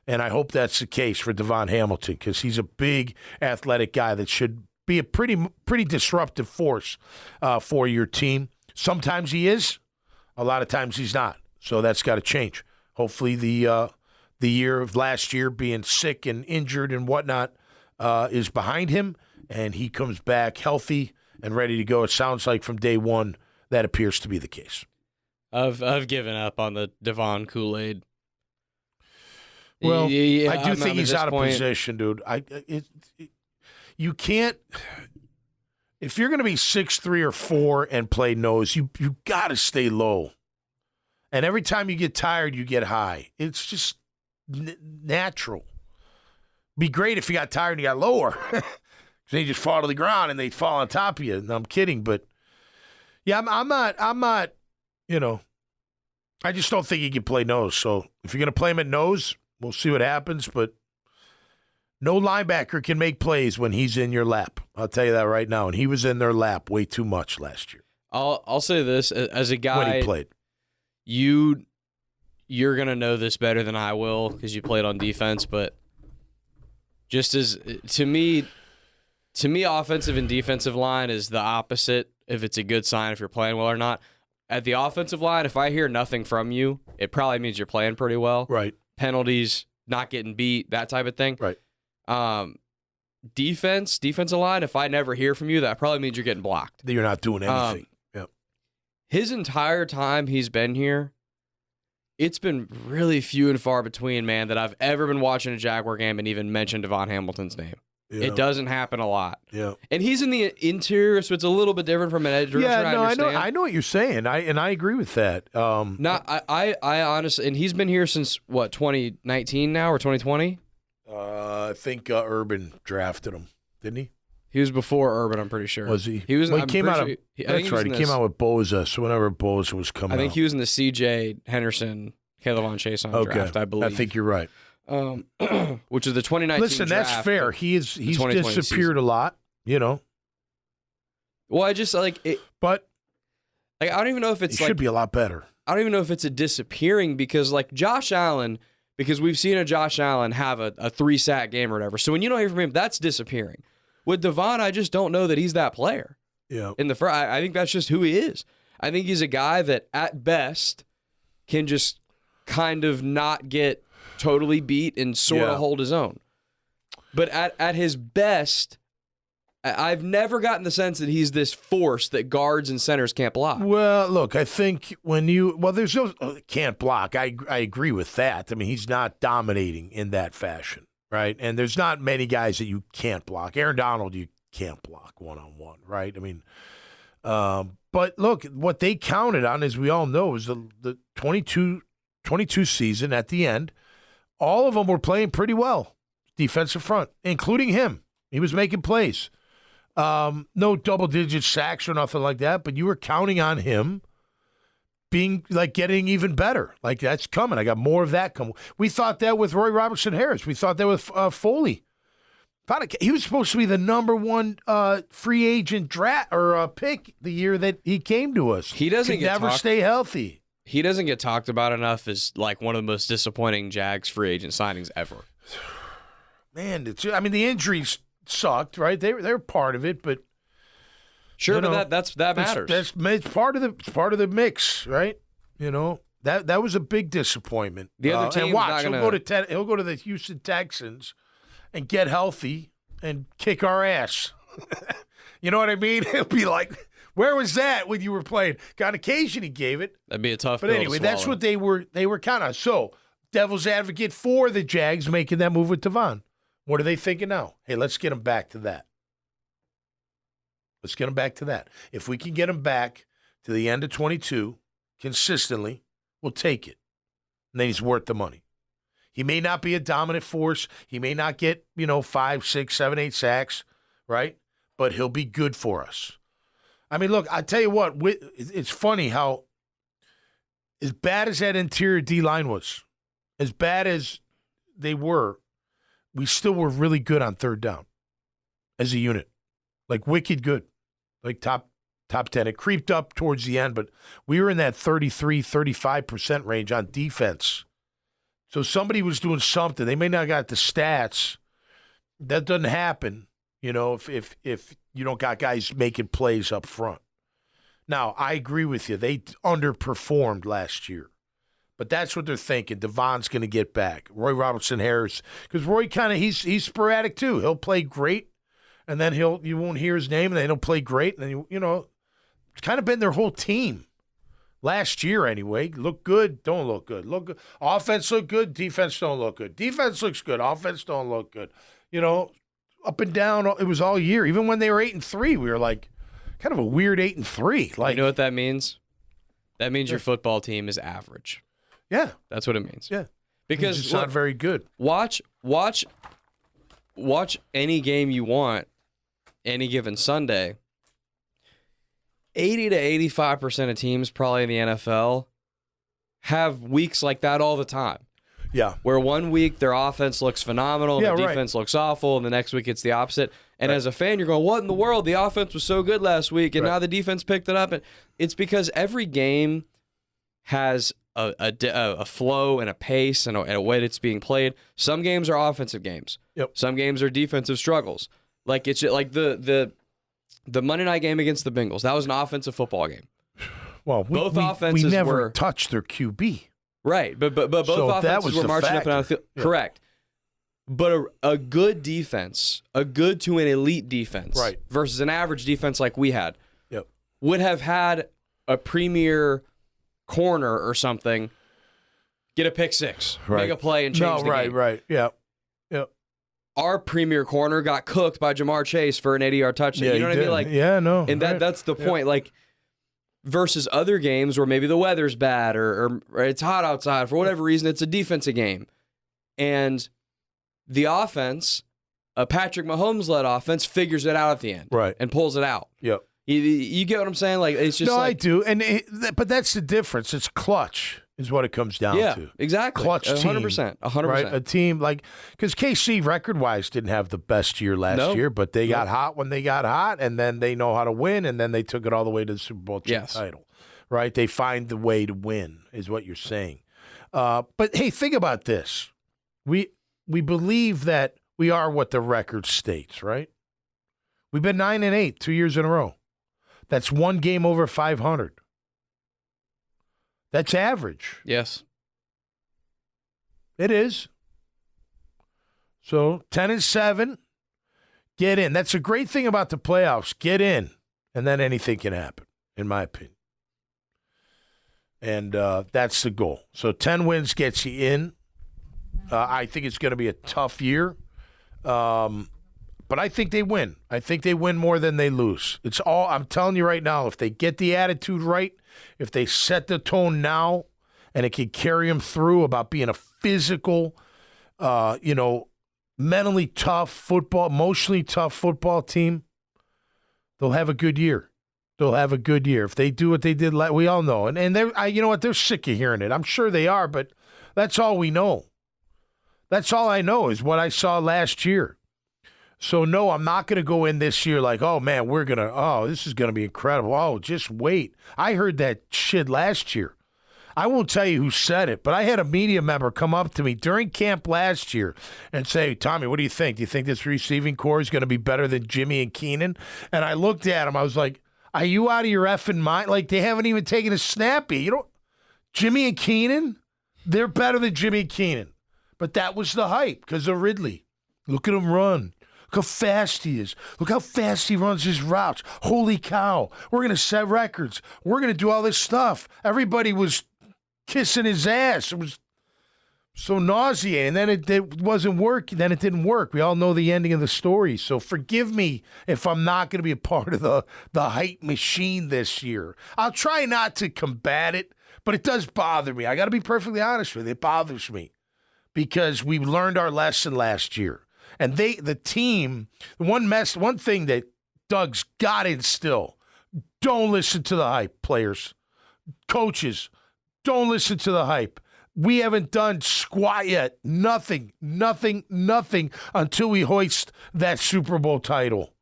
And I hope that's the case for Devon Hamilton, because he's a big athletic guy that should be a pretty disruptive force for your team. Sometimes he is. A lot of times he's not. So that's got to change. Hopefully the year of last year being sick and injured and whatnot is behind him, and he comes back healthy and ready to go. It sounds like from day one that appears to be the case. I've given up on the Devon Kool-Aid. Well, yeah, I do think he's out of position, dude. You can't. If you're going to be 6'3" or 4 and play nose, you got to stay low. And every time you get tired, you get high. It's just natural. Be great if you got tired and you got lower. Then you just fall to the ground and they fall on top of you. No, I'm kidding, but yeah, I'm not. I just don't think he can play nose. So if you're going to play him at nose, we'll see what happens, but no linebacker can make plays when he's in your lap. I'll tell you that right now. And he was in their lap way too much last year. I'll say this as a guy. When he played. You're going to know this better than I will because you played on defense, but just as to me, offensive and defensive line is the opposite if it's a good sign if you're playing well or not. At the offensive line, if I hear nothing from you, it probably means you're playing pretty well. Right. Penalties, not getting beat, that type of thing. Right. Defensive line, if I never hear from you, that probably means you're getting blocked. That you're not doing anything. Yep. His entire time he's been here, it's been really few and far between, man, that I've ever been watching a Jaguar game and even mentioned Devon Hamilton's name. Yeah. It doesn't happen a lot. Yeah. And he's in the interior, so it's a little bit different from an edge rusher. Yeah, no, I know what you're saying. I agree with that. I honestly, and he's been here since what, 2019 now or 2020? I think Urban drafted him, didn't he? He was before Urban, I'm pretty sure. Was he? He was. Well, he came out. That's right. He came out with Boza. So whenever Boza was coming, I think he was in the C.J. Henderson, Caleb Chase draft. I believe. I think you're right. Which is the 2019. Listen, draft, that's fair. He's disappeared season. A lot. Well, I just like it, but I don't even know if it's should be a lot better. I don't even know if it's a disappearing because Josh Allen. Because we've seen a Josh Allen have a 3-sack game or whatever. So when you don't hear from him, that's disappearing. With Devon, I just don't know that he's that player. Yeah. I think that's just who he is. I think he's a guy that, at best, can just kind of not get totally beat and sort of hold his own. But at his best, I've never gotten the sense that he's this force that guards and centers can't block. Well, look, I think there's no can't block. I agree with that. I mean, he's not dominating in that fashion. right? And there's not many guys that you can't block. Aaron Donald, you can't block one-on-one, right? I mean, but look, what they counted on, as we all know, is the 22 season at the end. All of them were playing pretty well, defensive front, including him. He was making plays. No double-digit sacks or nothing like that, but you were counting on him being, like, getting even better. Like, that's coming. I got more of that coming. We thought that with Roy Robertson-Harris. We thought that with Foley. He was supposed to be the number one free agent draft or pick the year that he came to us. He doesn't never stay healthy. He doesn't get talked about enough as like one of the most disappointing Jags free agent signings ever. Man, the injuries sucked, right? They're part of it, but sure, but that matters. It's part of the mix, right? You know, that was a big disappointment. The other team's not gonna... he'll go to the Houston Texans and get healthy and kick our ass. You know what I mean? He'll be like, where was that when you were playing? On occasion he gave it. That'd be a tough But anyway, that's what they were counting on. So, devil's advocate for the Jags making that move with Devon. What are they thinking now? Hey, let's get them back to that. Let's get them back to that. If we can get them back to the end of 22 consistently, we'll take it. And then he's worth the money. He may not be a dominant force. He may not get, 5, 6, 7, 8 sacks, right? But he'll be good for us. I mean, look, I tell you what, it's funny how as bad as that interior D-line was, as bad as they were, we still were really good on third down as a unit. Like, wicked good. Like, top 10. It creeped up towards the end, but we were in that 33, 35% range on defense. So somebody was doing something. They may not have got the stats. That doesn't happen, if you don't got guys making plays up front. Now, I agree with you. They underperformed last year. But that's what they're thinking. Devon's going to get back. Roy Robertson-Harris. Because Roy he's sporadic too. He'll play great, and then you won't hear his name, and then he'll play great. And then, it's kind of been their whole team. Last year, anyway. Look good, don't look good. Look good. Offense look good, defense don't look good. Defense looks good, offense don't look good. Up and down, it was all year. Even when they were 8-3, we were like kind of a weird 8-3. Like, you know what that means? That means your football team is average. Yeah. That's what it means. Yeah. Because it's not very good. Watch any game you want, any given Sunday. 80 to 85% of teams probably in the NFL have weeks like that all the time. Yeah. Where one week their offense looks phenomenal, the defense looks awful, and the next week it's the opposite. And as a fan, you're going, what in the world? The offense was so good last week, and now the defense picked it up. And it's because every game has a flow and a pace and a way that's being played. Some games are offensive games. Yep. Some games are defensive struggles. Like it's like the Monday night game against the Bengals. That was an offensive football game. Well, both offenses we never were touched their QB. Right, but both offenses were marching up and down the field. Yeah. Correct. But a good defense, a good to an elite defense, versus an average defense like we had, would have had a premier corner or something get a pick six, make a play, and change the game. Right. Yeah. Our premier corner got cooked by Jamar Chase for an 80-yard touchdown. Yeah, you know what I mean? Like, and that's the point. Like, versus other games where maybe the weather's bad or it's hot outside for whatever reason, it's a defensive game, and the offense, a Patrick Mahomes-led offense, figures it out at the end, and pulls it out. Yep. You get what I'm saying? Like, it's just I do, but that's the difference. It's clutch is what it comes down to. Yeah, exactly. Clutch 100%. 100%. Right? A team because KC record-wise didn't have the best year last year, but they got hot when they got hot, and then they know how to win, and then they took it all the way to the Super Bowl title. Right? They find the way to win is what you're saying. But, hey, think about this. We believe that we are what the record states, right? We've been 9-8 2 years in a row. That's one game over 500. That's average. Yes. It is. So 10-7, get in. That's a great thing about the playoffs. Get in, and then anything can happen, in my opinion. And that's the goal. So 10 wins gets you in. I think it's going to be a tough year. But I think they win. I think they win more than they lose. It's all, I'm telling you right now, if they get the attitude right, if they set the tone now, and it can carry them through about being a physical, mentally tough football, emotionally tough football team, they'll have a good year. They'll have a good year. If they do what they did, we all know. And you know what? They're sick of hearing it. I'm sure they are, but that's all we know. That's all I know is what I saw last year. So, no, I'm not going to go in this year like, oh, man, this is going to be incredible. Oh, just wait. I heard that shit last year. I won't tell you who said it, but I had a media member come up to me during camp last year and say, Tommy, what do you think? Do you think this receiving core is going to be better than Jimmy and Keenan? And I looked at him. I was like, are you out of your effing mind? Like, they haven't even taken a snappy. Jimmy and Keenan, they're better than Jimmy and Keenan. But that was the hype because of Ridley. Look at him run. Look how fast he is. Look how fast he runs his routes. Holy cow. We're going to set records. We're going to do all this stuff. Everybody was kissing his ass. It was so nauseating. And then it wasn't working. Then it didn't work. We all know the ending of the story. So forgive me if I'm not going to be a part of the hype machine this year. I'll try not to combat it, but it does bother me. I got to be perfectly honest with you. It bothers me because we learned our lesson last year. And the team, one thing that Doug's got to instill, don't listen to the hype, players. Coaches, don't listen to the hype. We haven't done squat yet. Nothing until we hoist that Super Bowl title.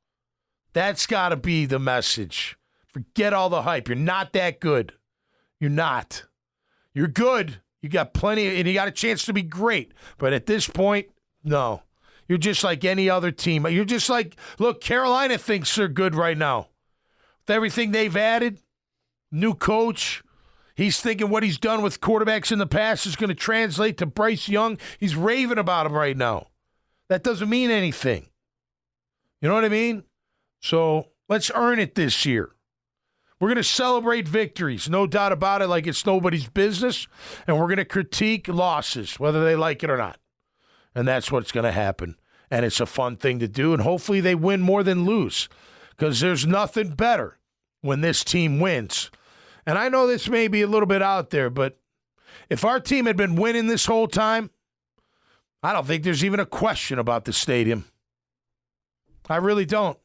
That's got to be the message. Forget all the hype. You're not that good. You're not. You're good. You got plenty, and you got a chance to be great. But at this point, no. You're just like any other team. You're just like, look, Carolina thinks they're good right now. With everything they've added, new coach, he's thinking what he's done with quarterbacks in the past is going to translate to Bryce Young. He's raving about him right now. That doesn't mean anything. You know what I mean? So let's earn it this year. We're going to celebrate victories, no doubt about it, like it's nobody's business, and we're going to critique losses, whether they like it or not. And that's what's going to happen. And it's a fun thing to do. And hopefully they win more than lose because there's nothing better when this team wins. And I know this may be a little bit out there, but if our team had been winning this whole time, I don't think there's even a question about the stadium. I really don't.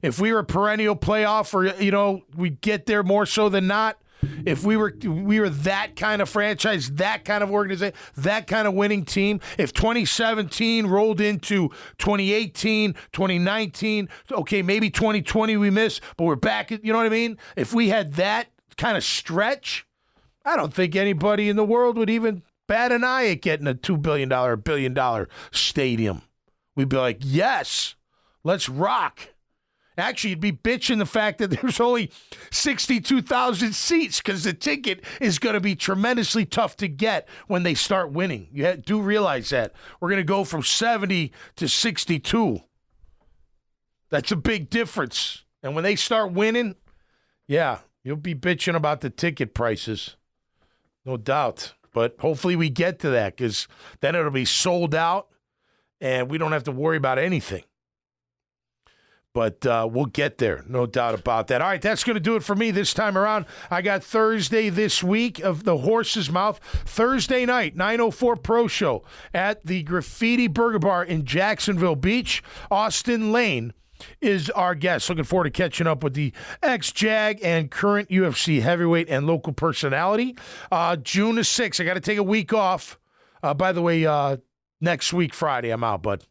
If we were a perennial playoff or, we'd get there more so than not, if we were that kind of franchise, that kind of organization, that kind of winning team, if 2017 rolled into 2018, 2019, okay, maybe 2020 we missed, but we're back, you know what I mean? If we had that kind of stretch, I don't think anybody in the world would even bat an eye at getting a $2 billion, $1 billion stadium. We'd be like, yes, let's rock. Actually, you'd be bitching the fact that there's only 62,000 seats because the ticket is going to be tremendously tough to get when they start winning. You do realize that. We're going to go from 70 to 62. That's a big difference. And when they start winning, yeah, you'll be bitching about the ticket prices. No doubt. But hopefully we get to that because then it'll be sold out and we don't have to worry about anything. But we'll get there, no doubt about that. All right, that's going to do it for me this time around. I got Thursday this week of the Horse's Mouth. Thursday night, 9:04 Pro Show at the Graffiti Burger Bar in Jacksonville Beach. Austin Lane is our guest. Looking forward to catching up with the ex-Jag and current UFC heavyweight and local personality. June the 6th, I got to take a week off. By the way, next week, Friday, I'm out, bud.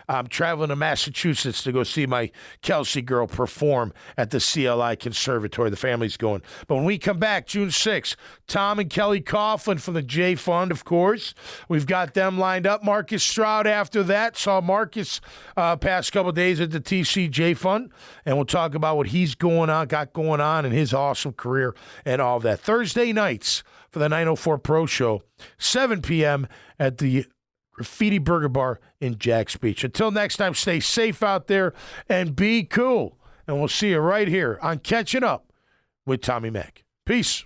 I'm traveling to Massachusetts to go see my Kelsey girl perform at the CLI Conservatory. The family's going. But when we come back, June 6th, Tom and Kelly Coughlin from the J Fund, of course. We've got them lined up. Marcus Stroud after that. Saw Marcus past couple of days at the TCJ Fund. And we'll talk about what he's got going on in his awesome career and all of that. Thursday nights for the 904 Pro Show, 7 p.m. at the Graffiti Burger Bar in Jax Beach. Until next time, stay safe out there and be cool. And we'll see you right here on Catching Up with Tommy Mack. Peace.